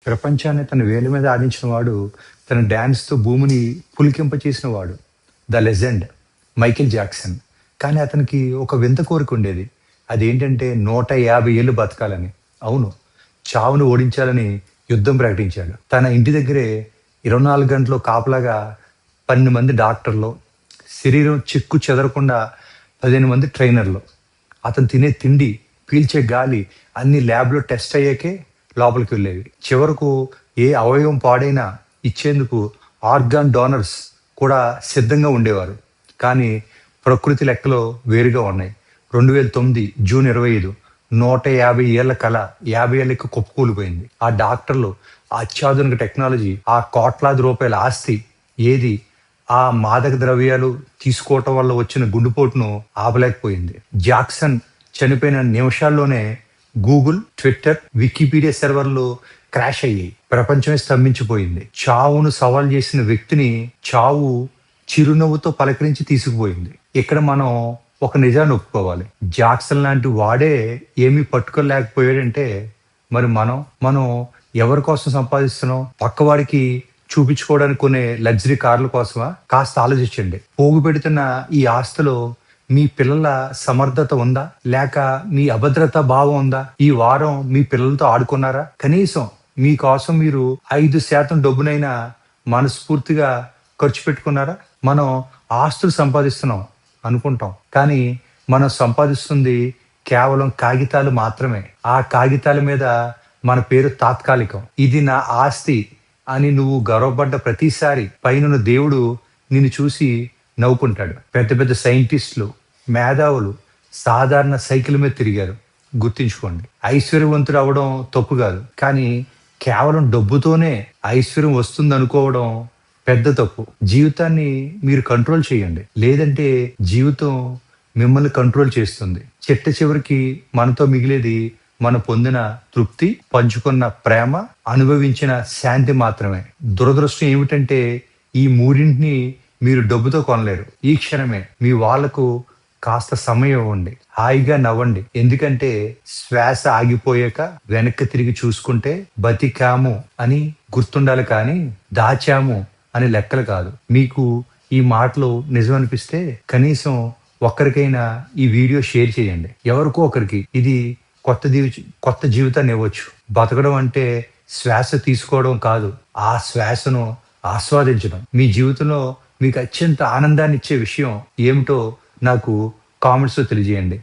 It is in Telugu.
ప్రపంచాన్ని తన వేళ్ళ మీద ఆడించిన వాడు, తన డాన్స్‌తో భూమిని పులికింపచేసిన వాడు. The legend Michael Jackson. కానీ అతనికి ఒక వింత కోరిక ఉండేది. అదేంటంటే 150 ఏళ్ళు బతకాలని. అవును. చావును ఓడించాలని యుద్ధం ప్రకటించాడు. తన ఇంటి దగ్గరే 24 గంటలు కాపలాగా 12 మంది డాక్టర్లు, శరీరం చెక్కు చెదరకుండా 15 మంది ట్రైనర్లు. అతను తినే తిండి, పీల్చే గాలి అన్ని ల్యాబ్‌లో టెస్ట్ అయ్యాకే లోపలికి వెళ్ళేవి. చివరకు ఏ అవయవం పాడైనా ఇచ్చేందుకు ఆర్గాన్ డోనర్స్ కూడా సిద్ధంగా ఉండేవారు. కానీ ప్రకృతి లెక్కలో వేరుగా ఉన్నాయి. 2009 జూన్ 25 150 ఏళ్ల కళ 50 ఏళ్ళకి కుప్పకూలిపోయింది. ఆ డాక్టర్లు, ఆ అత్యాధునిక టెక్నాలజీ, ఆ కోట్లాది రూపాయల ఆస్తి ఏది ఆ మాదక ద్రవ్యాలు తీసుకోవటం వల్ల వచ్చిన గుండెపోటును ఆపలేకపోయింది. జాక్సన్ చనిపోయిన నిమిషాల్లోనే గూగుల్, ట్విట్టర్, వికీపీడియా సర్వర్లు క్రాష్ అయ్యాయి. ప్రపంచమే స్తంభించిపోయింది. చావును సవాల్ చేసిన వ్యక్తిని చావు చిరునవ్వుతో పలకరించి తీసుకుపోయింది. ఇక్కడ మనం ఒక నిజాన్ని ఒప్పుకోవాలి. జాక్సన్ లాంటి వాడే ఏమీ పట్టుకోలేకపోయాడంటే మరి మనం ఎవరి కోసం సంపాదిస్తున్నాం? పక్కవాడికి చూపించుకోవడానికి కొనే లగ్జరీ కార్ల కోసమా? కాస్త ఆలోచించండి. పోగు పెడుతున్న ఈ ఆస్తిలో మీ పిల్లల సమర్థత ఉందా? లేక మీ అభద్రతా భావం ఉందా? ఈ వారం మీ పిల్లలతో ఆడుకున్నారా? కనీసం మీకోసం మీరు 5% డబ్బునైనా మనస్ఫూర్తిగా ఖర్చు పెట్టుకున్నారా? మనం ఆస్తులు సంపాదిస్తున్నాం అనుకుంటాం. కానీ మనం సంపాదిస్తుంది కేవలం కాగితాలు మాత్రమే. ఆ కాగితాల మీద మన పేరు తాత్కాలికం. ఇది నా ఆస్తి అని నువ్వు గర్వపడ్డ ప్రతిసారి పైనున్న దేవుడు నిన్ను చూసి నవ్వుకుంటాడు. పెద్ద పెద్ద సైంటిస్టులు, మేధావులు సాధారణ సైకిల్ మీద తిరిగారు. గుర్తుంచుకోండి. ఐశ్వర్యవంతుడు అవడం తప్పు కాదు. కానీ కేవలం డబ్బుతోనే ఐశ్వర్యం వస్తుంది అనుకోవడం పెద్ద తప్పు. జీవితాన్ని మీరు కంట్రోల్ చేయండి. లేదంటే జీవితం మిమ్మల్ని కంట్రోల్ చేస్తుంది. చిట్ట చివరికి మనతో మిగిలేది మనం పొందిన తృప్తి, పంచుకున్న ప్రేమ, అనుభవించిన శాంతి మాత్రమే. దురదృష్టం ఏమిటంటే ఈ మూడింటిని మీరు డబ్బుతో కొనలేరు. ఈ క్షణమే మీ వాళ్లకు కాస్త సమయం ఇవ్వండి. హాయిగా నవ్వండి. ఎందుకంటే శ్వాస ఆగిపోయాక వెనక్కి తిరిగి చూసుకుంటే బతికాము అని గుర్తుండాలి, కానీ దాచాము అని లెక్కలు కాదు. మీకు ఈ మాటలు నిజం అనిపిస్తే కనీసం ఒక్కరికైనా ఈ వీడియో షేర్ చేయండి. ఎవరికో ఒకరికి ఇది కొత్త జీవితాన్ని ఇవ్వచ్చు. బతకడం అంటే శ్వాస తీసుకోవడం కాదు, ఆ శ్వాసను ఆస్వాదించడం. మీ జీవితంలో మీకు అత్యంత ఆనందాన్ని ఇచ్చే విషయం ఏమిటో నాకు కామెంట్స్లో తెలియజేయండి.